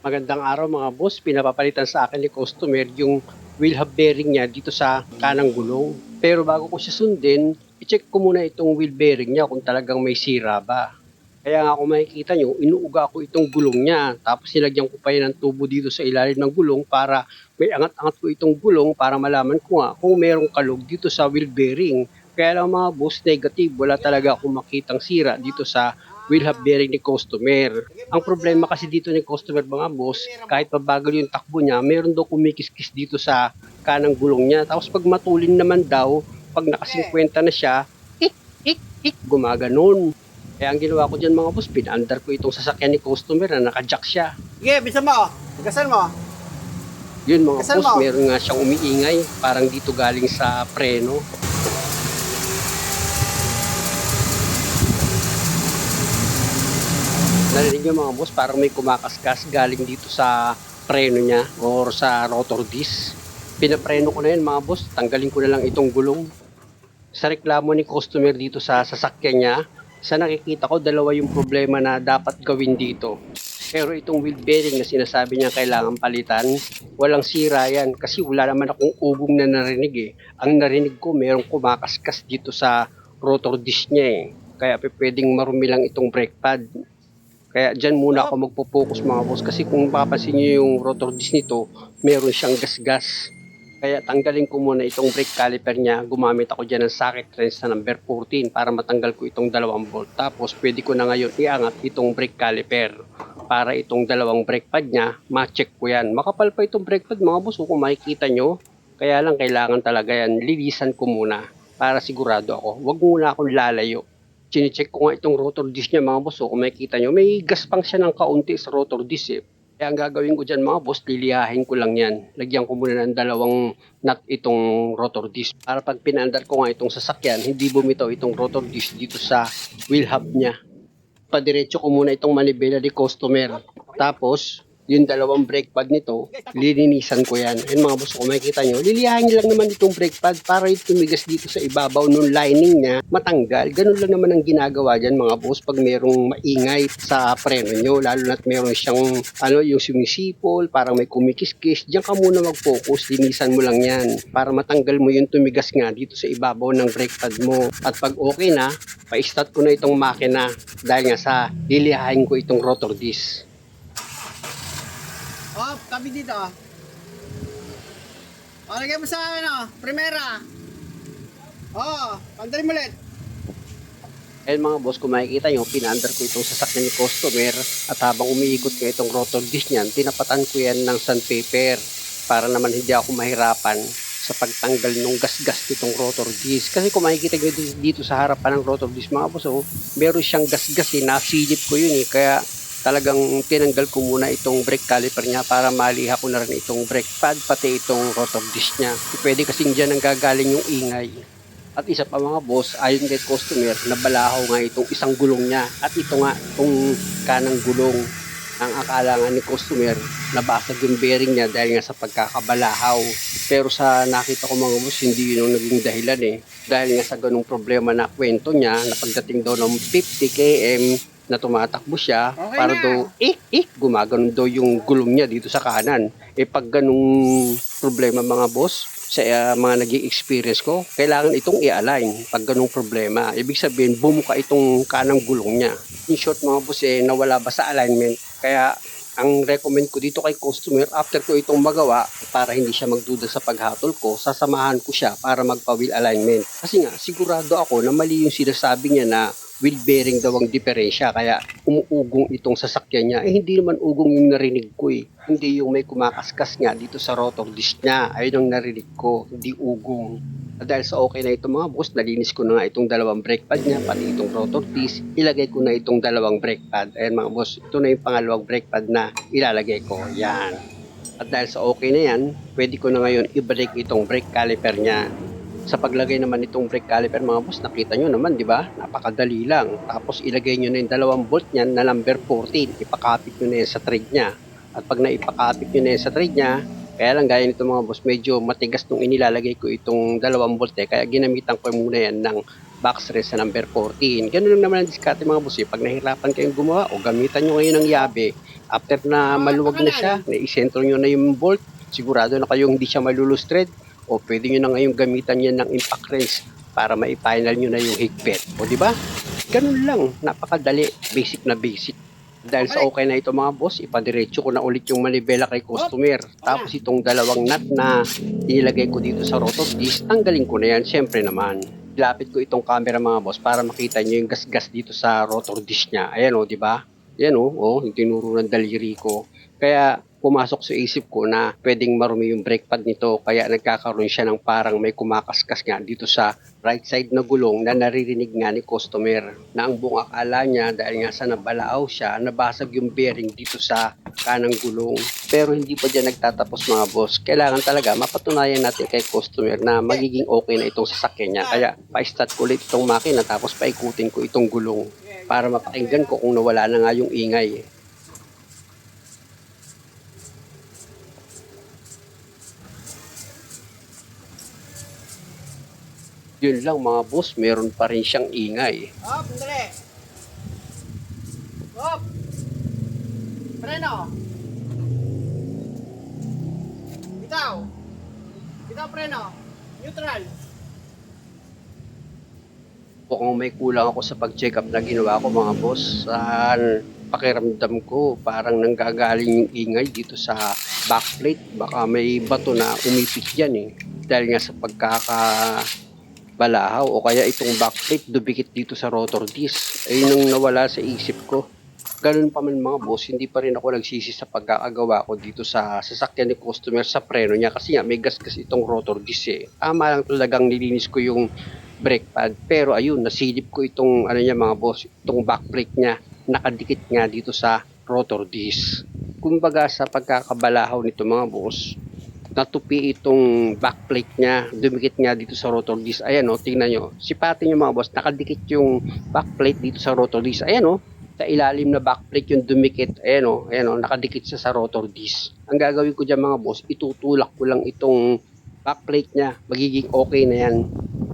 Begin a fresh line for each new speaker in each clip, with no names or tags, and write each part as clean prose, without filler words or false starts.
Magandang araw mga boss, pinapapalitan sa akin ni customer yung wheel hub bearing niya dito sa kanang gulong. Pero bago ko siya sundin, i-check ko muna itong wheel bearing niya kung talagang may sira ba. Kaya nga kung makikita nyo, inuuga ko itong gulong niya. Tapos nilagyan ko pa yan ng tubo dito sa ilalim ng gulong para may angat-angat ko itong gulong para malaman ko nga kung merong kalog dito sa wheel bearing. Kaya lang mga boss, negative, wala talaga akong makitang sira dito sa wheel hub bearing ni customer. Ang problema kasi dito ni customer mga boss, kahit mabagal yung takbo niya, meron daw kumikiskis dito sa kanang gulong niya. Tapos pag matulin naman daw, pag naka-50 na siya, ik, ik, ik, gumaganon. Kaya ang ginawa ko dyan mga boss, pinaandar ko itong sasakyan ni customer na naka-jack siya.
Sige, bisa mo. Gasan mo.
Yun mga
Gasan
boss,
mo.
meron nga siyang umiingay, parang dito galing sa preno. Narinig nyo mga boss, parang may kumakaskas galing dito sa preno niya or sa rotor disc. Pinapreno ko na yan mga boss, tanggalin ko na lang itong gulong. Sa reklamo ni customer dito sa sasakyan niya, sa nakikita ko dalawa yung problema na dapat gawin dito. Pero itong wheel bearing na sinasabi niya kailangan palitan, walang sira yan kasi wala naman akong ugong na narinig eh. Ang narinig ko merong kumakaskas dito sa rotor disc niya eh. Kaya pwedeng marumi lang itong brake pad. Kaya dyan muna ako magpo-focus mga boss kasi kung papansin niyo yung rotor disc nito, meron siyang gas-gas. Kaya tanggalin ko muna itong brake caliper niya. Gumamit ako dyan ng socket wrench na number 14 para matanggal ko itong 2 bolt. Tapos pwede ko na ngayon iangat itong brake caliper para itong 2 brake pad niya, ma-check ko yan. Makapal pa itong brake pad mga boss kung makikita nyo. Kaya lang kailangan talaga yan, lilisan ko muna para sigurado ako. Huwag muna akong lalayo. Chine-check ko nga itong rotor disc niya mga boss. Kung makikita nyo, may gaspang siya ng kaunti sa rotor disc eh. Kaya ang gagawin ko dyan mga boss, liliyahin ko lang yan. Lagyan ko muna ng 2 nut itong rotor disc. Para pag pinaandar ko nga itong sasakyan, hindi bumitaw itong rotor disc dito sa wheel hub niya. Padiretso ko muna itong manibela ni customer. Tapos, yung 2 brake pad nito, lilinisan ko yan. Ayun mga boss, kung makikita nyo, liliyahin lang naman itong brake pad para yung tumigas dito sa ibabaw ng lining niya, matanggal. Ganun lang naman ang ginagawa dyan mga boss pag merong maingay sa preno nyo, lalo na't meron siyang yung sumisipol, parang may kumikiskis. Diyan ka muna mag-focus, linisan mo lang yan para matanggal mo yung tumigas nga dito sa ibabaw ng brake pad mo. At pag okay na, pa-start ko na itong makina dahil nga sa liliyahin ko itong rotor disc.
Oh, tabi dito. Oh, lagay mo sa primera. Oh, pandali mo ulit.
Ayun mga boss, kung makikita nyo, pinaandar ko itong sasakyan ni customer at habang umiikot ko itong rotor disc niyan, tinapatan ko yan ng sandpaper para naman hindi ako mahirapan sa pagtanggal ng gas-gas nitong rotor disc. Kasi kung makikita nyo dito sa harapan ng rotor disc mga boss, meron siyang gas-gas eh, nasilip ko yun eh, kaya talagang tinanggal ko muna itong brake caliper niya para maliha ko na rin itong brake pad pati itong rotor disc niya. Pwede kasing dyan ang gagaling yung ingay. At isa pa mga boss, ayon kay customer, nabalahaw nga itong isang gulong niya. At ito nga, itong kanang gulong. Ang akala nga ni customer, nabasag yung bearing niya dahil nga sa pagkakabalahaw. Pero sa nakita ko mga boss, hindi yun yung naging dahilan eh. Dahil nga sa ganung problema na kwento niya, na pagdating daw ng 50 km, na tumatakbo siya,
Okay
para
na.
daw gumaganon daw yung gulong niya dito sa kanan. Pag ganung problema mga boss, sa mga naging experience ko, kailangan itong i-align pag ganung problema. Ibig sabihin, bumuka itong kanang gulong niya. In short mga boss, nawala ba sa alignment? Kaya ang recommend ko dito kay customer, after ko itong magawa, para hindi siya magduda sa paghatol ko, sasamahan ko siya para magpa-wheel alignment. Kasi nga, sigurado ako na mali yung sinasabi niya na wheel bearing daw ang diferensya, kaya umuugong itong sasakyan niya. Hindi naman ugong yung narinig ko eh. Hindi yung may kumakaskas nga dito sa rotor disc niya. Ayun ang narinig ko, hindi ugong. At dahil sa okay na ito mga boss, nalinis ko na nga itong 2 brake pad niya, pati itong rotor disc. Ilagay ko na itong 2 brake pad. Ayan mga boss, ito na yung pangalawang brake pad na ilalagay ko. Yan. At dahil sa okay na yan, pwede ko na ngayon i-brake itong brake caliper niya. Sa paglagay naman itong brake caliper mga boss, nakita nyo naman, di ba? Napakadali lang. Tapos ilagay nyo na yung 2 bolt niyan na number 14. Ipakapit nyo na yan sa thread niya. At pag naipakapit nyo na yan sa thread niya, kaya lang gaya nito mga boss, medyo matigas nung inilalagay ko itong 2 bolt eh. Kaya ginamitan ko muna yan ng box rest sa number 14. Ganun lang naman ang diskarte mga boss. Pag nahirapan kayong gumawa o gamitan nyo ngayon ng yabe, after na maluwag na siya, naisentro nyo na yung bolt, sigurado na kayong hindi siya malulustred, o pwede nyo na ngayong gamitan yan ng impact wrench para ma-final nyo na yung higpit. O di ba? Ganun lang, napakadali, basic na basic. Dahil sa okay na ito mga boss, ipadiretso ko na ulit yung manibela kay customer. Tapos itong dalawang nut na inilagay ko dito sa rotor disc, tanggalin ko na yan, syempre naman. Ilapit ko itong camera mga boss para makita nyo yung gas-gas dito sa rotor disc niya. Ayan o, di ba? Ayan o, yung tinuro ng daliri ko. Kaya pumasok sa isip ko na pwedeng marumi yung brake pad nito, kaya nagkakaroon siya ng parang may kumakaskas nga dito sa right side na gulong na naririnig nga ni customer, na ang buong akala niya dahil nga sa nabalaaw siya, nabasag yung bearing dito sa kanang gulong. Pero hindi pa dyan nagtatapos mga boss. Kailangan talaga mapatunayan natin kay customer na magiging okay na itong sasakyan niya. Kaya pa-start ko ulit itong makina tapos paikutin ko itong gulong para mapakinggan ko kung nawala na nga yung ingay. Yun lang mga boss, meron pa rin siyang ingay.
Hop, dali. Hop. Preno. Bitaw. Bitaw preno. Neutral.
Kung may kulang ako sa pag-check up na ginawa ko mga boss, saan pakiramdam ko parang nanggagaling yung ingay dito sa backplate. Baka may bato na umipit dyan eh. Dahil nga sa balahaw o kaya itong backplate dumikit dito sa rotor disc. Ayun ang nawala sa isip ko. Ganun pa man mga boss, hindi pa rin ako nagsisi sa pagkakagawa ko dito sa sasakyan ni customer sa preno niya kasi nga may gas-gas itong rotor disc eh. Tama lang talagang nilinis ko yung brake pad, pero ayun, nasilip ko itong ano niya mga boss, itong backplate niya, nakadikit nga dito sa rotor disc. Kumbaga sa pagkakabalahaw nito mga boss, natupi itong backplate niya, dumikit nga dito sa rotor disc. Ayan o, tingnan nyo. Sipatin nyo mga boss, nakadikit yung backplate dito sa rotor disc. Ayan o, sa ilalim na backplate yung dumikit. Ayan o, nakadikit siya sa rotor disc. Ang gagawin ko dyan mga boss, itutulak ko lang itong backplate niya. Magiging okay na yan.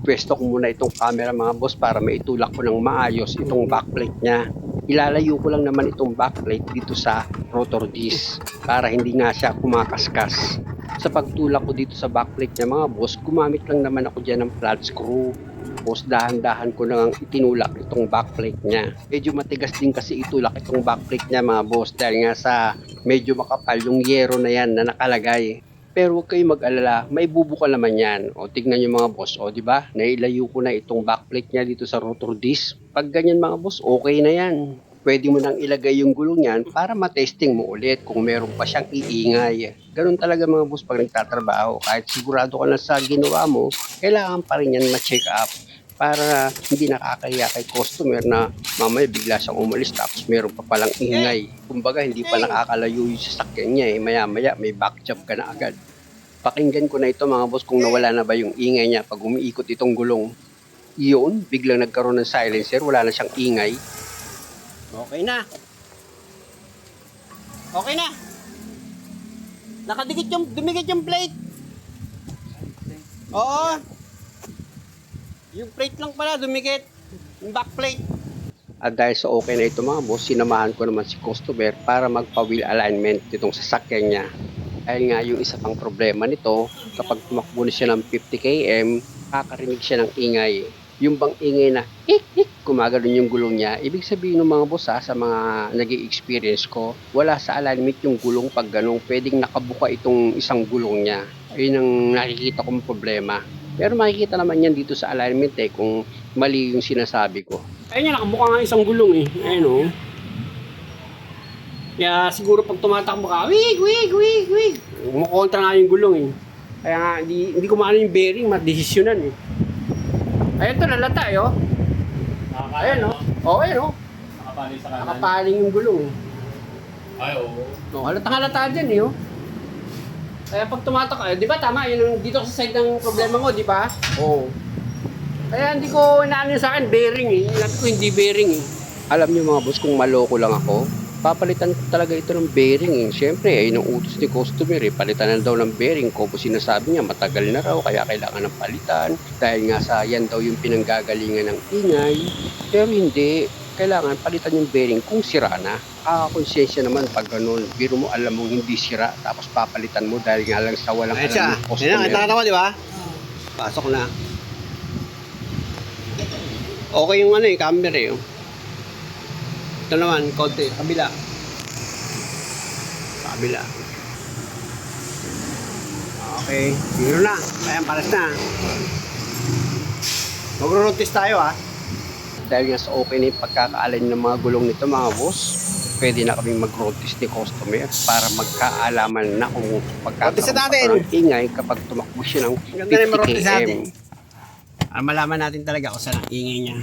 Pwesto ko muna itong camera mga boss para maitulak ko ng maayos itong backplate niya. Ilalayo ko lang naman itong backplate dito sa rotor disc para hindi nga siya kumakaskas. Sa pagtulak ko dito sa backplate niya mga boss, gumamit lang naman ako dyan ng flat screw. Tapos dahan-dahan ko nang itinulak itong backplate niya. Medyo matigas din kasi itulak itong backplate niya mga boss dahil nga sa medyo makapal yung yero na yan na nakalagay. Pero huwag kayong mag-alala, may bubuka naman yan. O tignan nyo mga boss, o di ba? Nailayo ko na itong backplate niya dito sa rotor disc. Pag ganyan mga boss, okay na yan. Pwede mo nang ilagay yung gulong yan para matesting mo ulit kung meron pa siyang iingay. Ganun talaga mga boss pag nagtatrabaho. Kahit sigurado ka na sa ginawa mo, kailangan pa rin yan ma-check up para hindi nakakahiya kay customer na mamaya bigla siyang umalis tapos meron pa palang ingay. Kumbaga hindi pa nakakalayo yung sasakyan niya eh. Maya-maya may back job ka na agad. Pakinggan ko na ito mga boss kung nawala na ba yung ingay niya pag umiikot itong gulong. Yun, biglang nagkaroon ng silencer, wala na siyang ingay. Okay na. Okay na. Nakadikit yung, dumikit yung plate. Oo. Yung plate lang pala, dumikit. Yung back plate. At dahil sa okay na ito mga boss, sinamahan ko naman si customer para magpa-wheel alignment nitong sasakyan niya. Dahil nga yung isa pang problema nito, kapag tumakbo na siya ng 50 km, kakarinig siya ng ingay. Yung bang ingay na hik-hik, gumagano'n yung gulong niya. Ibig sabihin ng mga boss sa mga naging experience ko, wala sa alignment yung gulong pag ganun. Pwedeng nakabuka itong isang gulong niya. Ayun ang nakikita kong problema. Pero makikita naman yan dito sa alignment kung mali yung sinasabi ko. Ayun yan, nakabuka nga isang gulong eh. Ayun o. Kaya siguro pag tumatakbo ka, wig, umukontra nga yung gulong eh. Kaya nga, hindi ko maano yung bearing, madesisyonan eh. Ayun to, lalata eh, oh. Ayan, oh. Oh, ayan, oh.
Nakapaling sa kanan.
Nakapaling yung gulong.
Ay, oo.
Oh, halata dyan, eh, oh. Kaya pag tumatak, di ba tama, yun ang dito sa side ng problema mo, di ba? Oo. Kaya hindi ko inaano sa akin, bearing eh. Inabi ko hindi bearing eh. Alam niyo mga boss, kung maloko lang ako, papalitan ko talaga ito ng bearing. Siyempre, ay ng utos ni customer, palitan na daw ng bearing. Como sinasabi niya, matagal na raw, kaya kailangan ng palitan. Dahil nga sa yan daw yung pinanggagalingan ng ingay. Pero hindi, kailangan palitan yung bearing kung sira na. Konsensya naman pag ganun, biro mo alam mong hindi sira, tapos papalitan mo dahil nga lang sa walang
Ayun
alam
siya.
ng
Ayun
customer.
na, kita mo, di ba? Pasok na. Okay yung camera eh. Ito naman, konti. Kabila. Kabila. Okay. Zero na. Ayan, pares na. Mag-rotis tayo
Dahil nga sa okay na yung pagkakaalin ng mga gulong nito mga boss, pwede na kaming mag-rotis ni customer para magkaalaman na kung
Rotis na natin.
pagkakaroon ng ingay kapag tumakbo siya ng
Ganda na yung
50
marotis natin.
km.
Malaman natin talaga kung saan ang ingay niya.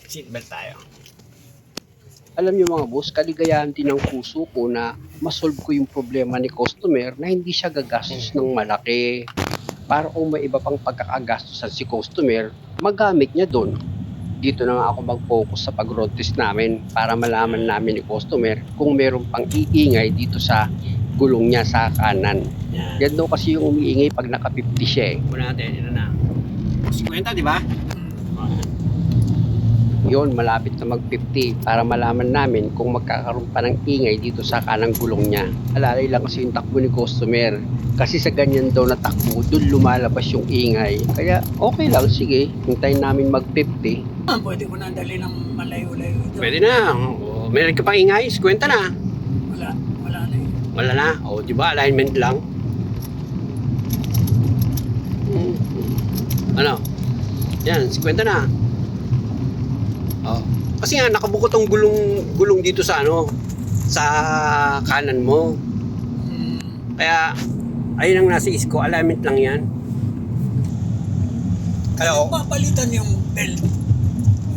Seatbelt tayo.
Alam niyo mga boss, kaligayahan din ng puso ko na masolve ko yung problema ni customer na hindi siya gagastos ng malaki. Para kung may iba pang pagkakagastosan si customer, magamit niya doon. Dito na nga ako mag-focus sa pag-road test namin para malaman namin ni customer kung meron pang iingay dito sa gulong niya sa kanan. Yan daw kasi yung umiingay pag naka-50 siya eh.
Muna natin, ito na. 50, di ba?
Yun, malapit na mag-50 para malaman namin kung magkakaroon pa ng ingay dito sa kanang gulong niya. Alalay lang kasi yung takbo ni customer. Kasi sa ganyan daw na takbo, doon lumalabas yung ingay. Kaya okay lang, sige, hintayin namin mag-50.
Pwede ko na dali ng malayo-layo ito.
Pwede na. Meron ka pang ingay, 50 na.
Wala na eh.
Wala na. Di ba? Alignment lang. Ano? Yan, 50 na. Kasi nga nakabuko tong gulong dito sa sa kanan mo. Kaya ayun ang nasa isko, alignment lang 'yan.
Kaya papalitan yung belt.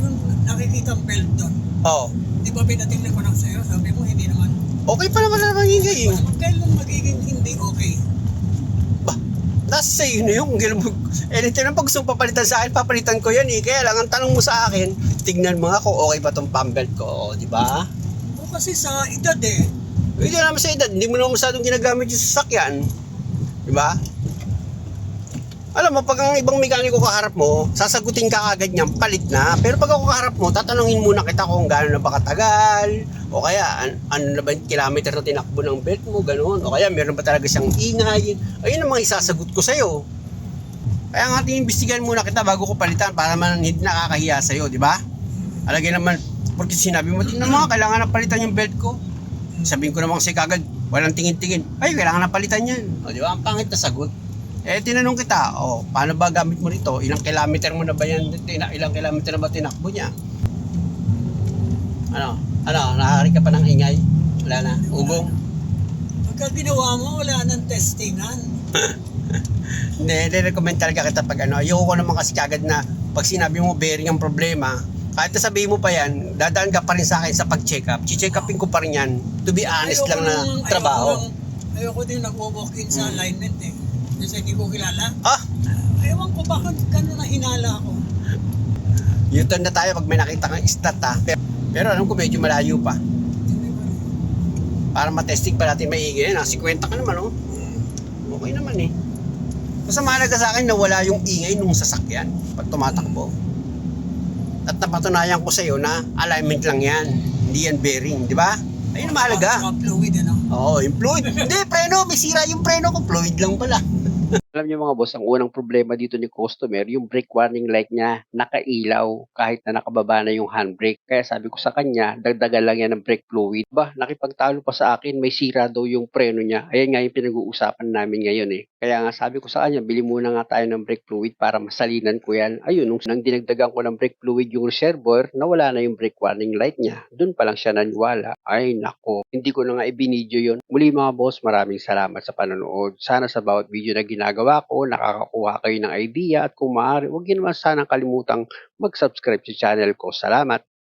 Yung nakikita ang belt doon.
Oo.
Di ba pinatingnan ko lang sa'yo? Sabi mo hindi naman.
Okay pa naman ingay.
Kailan magiging hindi okay?
Nasa sa'yo na yung anytime na pag gusto mong papalitan sa akin, papalitan ko yan Kaya lang ang tanong mo sa akin, tignan mo nga kung okay ba tong pambelt ko, di ba?
O kasi sa edad eh.
Hindi naman sa edad, hindi mo naman masyadong ginagamit yung sasakyan. Di ba? Alam mo, pag ang ibang mekaniko kaharap mo, sasagutin ka agad niyang palit na. Pero pag ako kaharap mo, tatanungin muna kita kung gaano na ba katagal. O kaya, ano na ba yung kilometer na tinakbo ng belt mo, gano'n. O kaya, meron ba talaga siyang ingay. Ayun ang mga isasagot ko sa'yo. Kaya nga, iimbestigahan muna kita bago ko palitan para man hindi nakakahiya sa'yo, di ba? Alagay naman, porque sinabi mo, tingnan mo, kailangan na palitan yung belt ko. Sabihin ko naman kasi kagad, walang tingin-tingin. Ay, kailangan na palitan yan. O, di ba? Ang pangit na sagot. Tinanong kita, paano ba gamit mo rito? Ilang kilometer mo na ba yan? Ilang kilometer na ba tinakbo niya? Nakakari ka pa ng ingay? Wala na? Ugong?
Pagka ginawa mo, wala nang testingan.
Hindi, recommend talaga kita pag ayoko ko naman kasi kagad na pag sinabi mo bearing ang problema, kahit na sabihin mo pa yan, dadaan ka pa rin sa akin sa pag-check up. Check upin ko pa rin yan. To be honest lang na trabaho.
Ayoko din nag-walk in sa alignment eh. Kasi hindi ko kilala. Ewan ko bakit gano'n na hinala ako.
U-turn na tayo pag may nakita kang stat Pero alam ko medyo malayo pa. Para matesting pa natin maigi. 50 ka naman Okay naman Basta mahalaga sa akin na wala yung ingay nung sasakyan pag tumatakbo. At napatunayan ko sa iyo na alignment lang yan. Hindi yan bearing, di ba? Ayun ang mahalaga.
Fluid
Yung fluid. Hindi, preno. May sira yung preno ko. Fluid lang pala.
Alam niyo mga boss, ang unang problema dito ni customer, yung brake warning light niya nakailaw kahit na nakababa na yung handbrake. Kaya sabi ko sa kanya, dagdagan lang yan ng brake fluid. Nakipagtalo pa sa akin, may sira daw yung preno niya. Ayan nga yung pinag-uusapan namin ngayon Kaya nga sabi ko sa kanya, bili muna nga tayo ng brake fluid para masalinan ko yan. Ayun, nang dinagdagan ko ng brake fluid yung reservoir, nawala na yung brake warning light niya. Doon pa lang siya naniwala. Ay nako, hindi ko na nga ibinidyo yun. Muli mga boss, maraming salamat sa panonood. Sana sa bawat video na ginagawa ko, nakakakuha kayo ng idea at kung maaari, huwag niyo naman sanang kalimutang mag-subscribe sa channel ko. Salamat!